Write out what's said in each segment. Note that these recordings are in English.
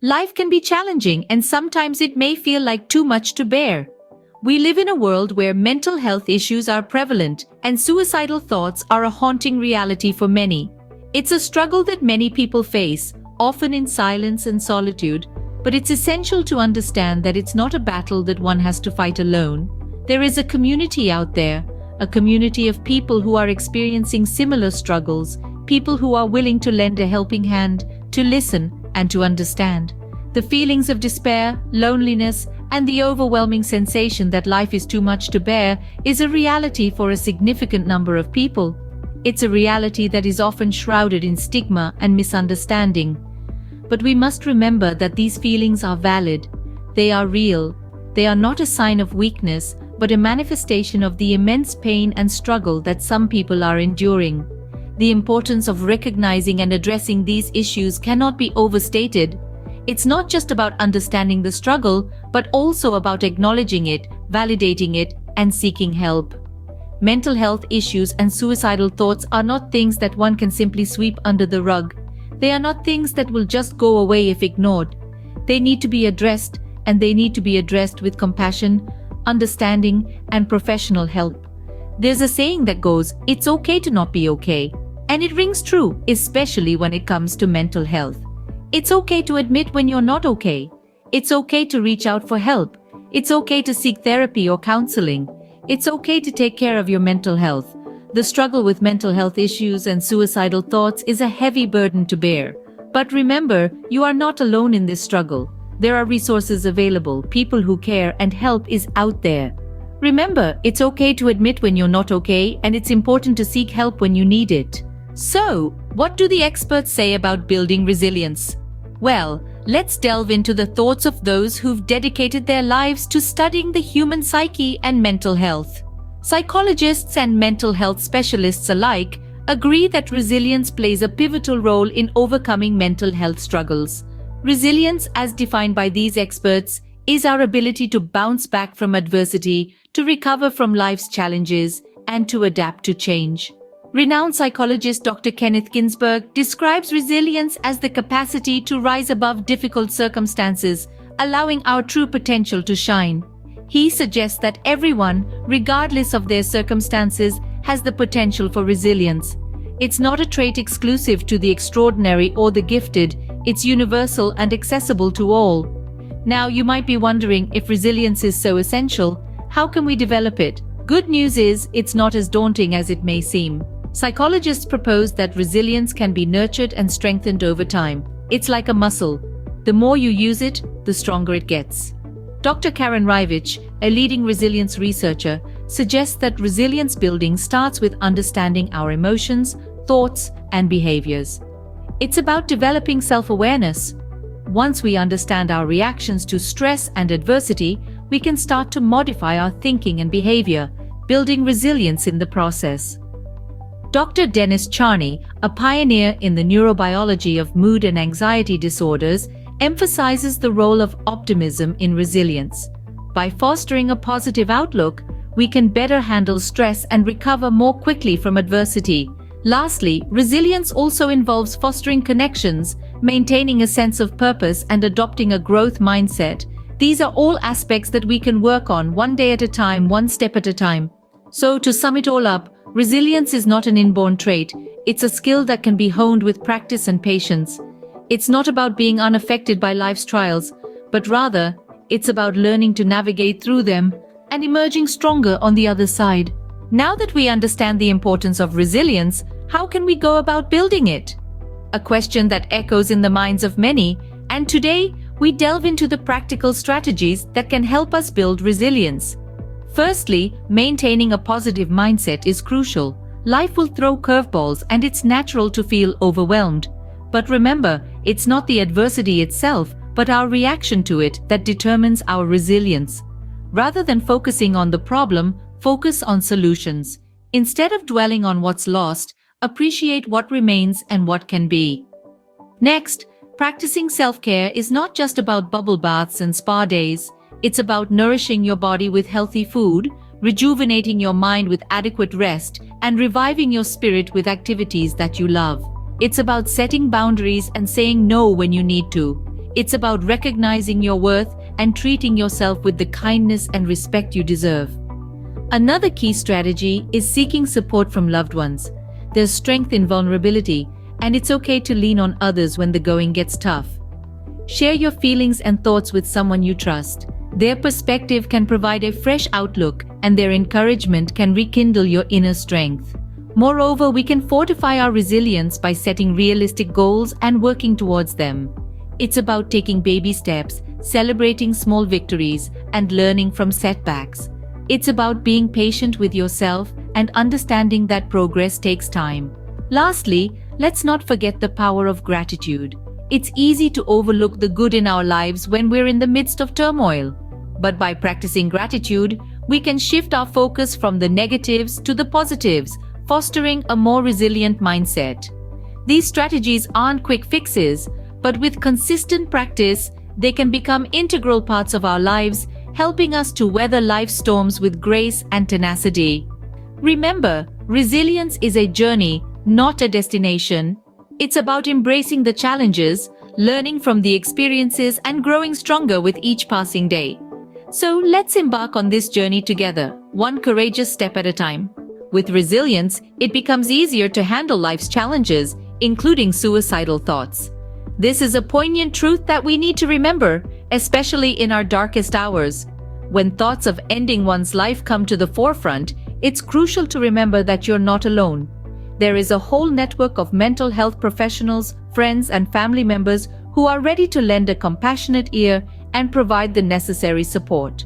Life can be challenging and sometimes it may feel like too much to bear. We live in a world where mental health issues are prevalent and suicidal thoughts are a haunting reality for many. It's a struggle that many people face, often in silence and solitude, but it's essential to understand that it's not a battle that one has to fight alone. There is a community out there, a community of people who are experiencing similar struggles, people who are willing to lend a helping hand, to listen, and to understand. The feelings of despair, loneliness, and the overwhelming sensation that life is too much to bear is a reality for a significant number of people. It's a reality that is often shrouded in stigma and misunderstanding. But we must remember that these feelings are valid. They are real. They are not a sign of weakness, but a manifestation of the immense pain and struggle that some people are enduring. The importance of recognizing and addressing these issues cannot be overstated. It's not just about understanding the struggle, but also about acknowledging it, validating it, and seeking help. Mental health issues and suicidal thoughts are not things that one can simply sweep under the rug. They are not things that will just go away if ignored. They need to be addressed, and they need to be addressed with compassion, understanding, and professional help. There's a saying that goes, "It's okay to not be okay." And it rings true, especially when it comes to mental health. It's okay to admit when you're not okay. It's okay to reach out for help. It's okay to seek therapy or counseling. It's okay to take care of your mental health. The struggle with mental health issues and suicidal thoughts is a heavy burden to bear. But remember, you are not alone in this struggle. There are resources available, people who care, and help is out there. Remember, it's okay to admit when you're not okay, and it's important to seek help when you need it. So, what do the experts say about building resilience? Well, let's delve into the thoughts of those who've dedicated their lives to studying the human psyche and mental health. Psychologists and mental health specialists alike agree that resilience plays a pivotal role in overcoming mental health struggles. Resilience, as defined by these experts, is our ability to bounce back from adversity, to recover from life's challenges, and to adapt to change. Renowned psychologist Dr. Kenneth Ginsberg describes resilience as the capacity to rise above difficult circumstances, allowing our true potential to shine. He suggests that everyone, regardless of their circumstances, has the potential for resilience. It's not a trait exclusive to the extraordinary or the gifted, it's universal and accessible to all. Now, you might be wondering, if resilience is so essential, how can we develop it? Good news is, it's not as daunting as it may seem. Psychologists propose that resilience can be nurtured and strengthened over time. It's like a muscle. The more you use it, the stronger it gets. Dr. Karen Rivich, a leading resilience researcher, suggests that resilience building starts with understanding our emotions, thoughts, and behaviors. It's about developing self-awareness. Once we understand our reactions to stress and adversity, we can start to modify our thinking and behavior, building resilience in the process. Dr. Dennis Charney, a pioneer in the neurobiology of mood and anxiety disorders, emphasizes the role of optimism in resilience. By fostering a positive outlook, we can better handle stress and recover more quickly from adversity. Lastly, resilience also involves fostering connections, maintaining a sense of purpose, and adopting a growth mindset. These are all aspects that we can work on one day at a time, one step at a time. So, to sum it all up, resilience is not an inborn trait. It's a skill that can be honed with practice and patience. It's not about being unaffected by life's trials, but rather, it's about learning to navigate through them and emerging stronger on the other side. Now that we understand the importance of resilience, how can we go about building it? A question that echoes in the minds of many, and today we delve into the practical strategies that can help us build resilience. Firstly, maintaining a positive mindset is crucial. Life will throw curveballs and it's natural to feel overwhelmed. But remember, it's not the adversity itself, but our reaction to it that determines our resilience. Rather than focusing on the problem, focus on solutions. Instead of dwelling on what's lost, appreciate what remains and what can be. Next, practicing self-care is not just about bubble baths and spa days. It's about nourishing your body with healthy food, rejuvenating your mind with adequate rest, and reviving your spirit with activities that you love. It's about setting boundaries and saying no when you need to. It's about recognizing your worth and treating yourself with the kindness and respect you deserve. Another key strategy is seeking support from loved ones. There's strength in vulnerability, and it's okay to lean on others when the going gets tough. Share your feelings and thoughts with someone you trust. Their perspective can provide a fresh outlook, and their encouragement can rekindle your inner strength. Moreover, we can fortify our resilience by setting realistic goals and working towards them. It's about taking baby steps, celebrating small victories, and learning from setbacks. It's about being patient with yourself and understanding that progress takes time. Lastly, let's not forget the power of gratitude. It's easy to overlook the good in our lives when we're in the midst of turmoil. But by practicing gratitude, we can shift our focus from the negatives to the positives, fostering a more resilient mindset. These strategies aren't quick fixes, but with consistent practice, they can become integral parts of our lives, helping us to weather life's storms with grace and tenacity. Remember, resilience is a journey, not a destination. It's about embracing the challenges, learning from the experiences, and growing stronger with each passing day. So let's embark on this journey together, one courageous step at a time. With resilience, it becomes easier to handle life's challenges, including suicidal thoughts. This is a poignant truth that we need to remember, especially in our darkest hours. When thoughts of ending one's life come to the forefront, it's crucial to remember that you're not alone. There is a whole network of mental health professionals, friends, and family members who are ready to lend a compassionate ear and provide the necessary support.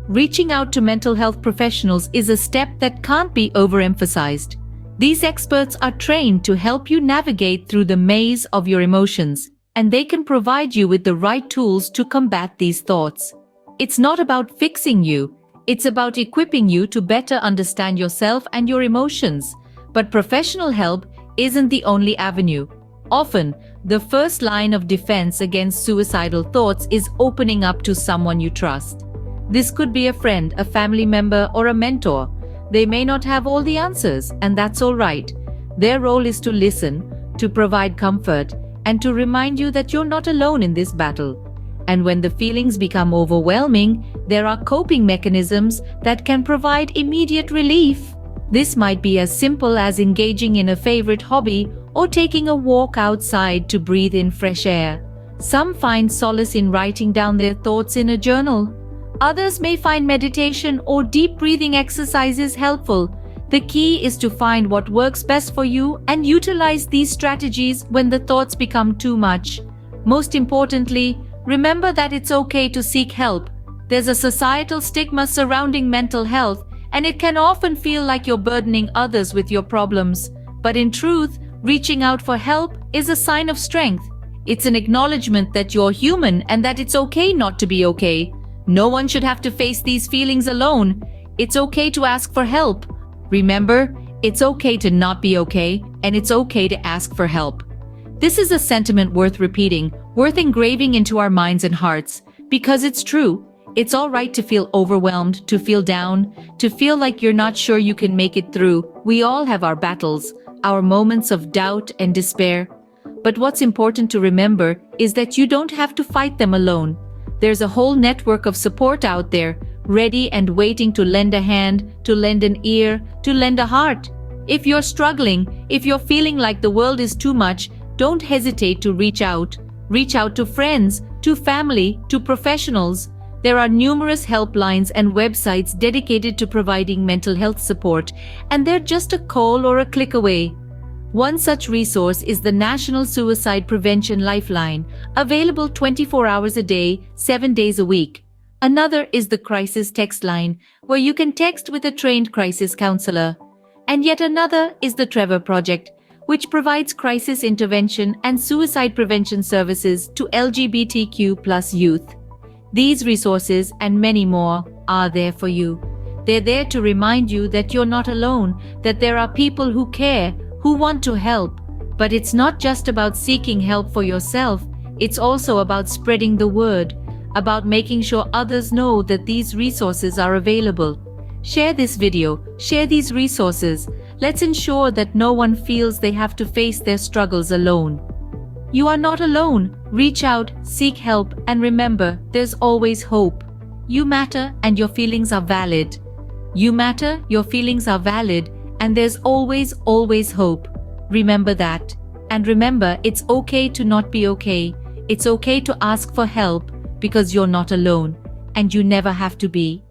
Reaching out to mental health professionals is a step that can't be overemphasized. These experts are trained to help you navigate through the maze of your emotions, and they can provide you with the right tools to combat these thoughts. It's not about fixing you, it's about equipping you to better understand yourself and your emotions. But professional help isn't the only avenue. Often, the first line of defense against suicidal thoughts is opening up to someone you trust. This could be a friend, a family member, or a mentor. They may not have all the answers, and that's all right. Their role is to listen, to provide comfort, and to remind you that you're not alone in this battle. And when the feelings become overwhelming, there are coping mechanisms that can provide immediate relief. This might be as simple as engaging in a favorite hobby or taking a walk outside to breathe in fresh air. Some find solace in writing down their thoughts in a journal. Others may find meditation or deep breathing exercises helpful. The key is to find what works best for you and utilize these strategies when the thoughts become too much. Most importantly, remember that it's okay to seek help. There's a societal stigma surrounding mental health, and it can often feel like you're burdening others with your problems. But in truth, reaching out for help is a sign of strength. It's an acknowledgement that you're human and that it's okay not to be okay. No one should have to face these feelings alone. It's okay to ask for help. Remember, it's okay to not be okay, and it's okay to ask for help. This is a sentiment worth repeating, worth engraving into our minds and hearts, because it's true. It's all right to feel overwhelmed, to feel down, to feel like you're not sure you can make it through. We all have our battles, our moments of doubt and despair. But what's important to remember is that you don't have to fight them alone. There's a whole network of support out there, ready and waiting to lend a hand, to lend an ear, to lend a heart. If you're struggling, if you're feeling like the world is too much, don't hesitate to reach out. Reach out to friends, to family, to professionals. There are numerous helplines and websites dedicated to providing mental health support, and they're just a call or a click away. One such resource is the National Suicide Prevention Lifeline, available 24 hours a day, 7 days a week. Another is the Crisis Text Line, where you can text with a trained crisis counselor. And yet another is the Trevor Project, which provides crisis intervention and suicide prevention services to LGBTQ+ youth. These resources and many more are there for you. They're there to remind you that you're not alone, that there are people who care, who want to help. But it's not just about seeking help for yourself, it's also about spreading the word, about making sure others know that these resources are available. Share this video, share these resources. Let's ensure that no one feels they have to face their struggles alone. You are not alone. Reach out, seek help, and remember, there's always hope. You matter and your feelings are valid. You matter, your feelings are valid, and there's always, always hope. Remember that. And remember, it's okay to not be okay. It's okay to ask for help because you're not alone, and you never have to be.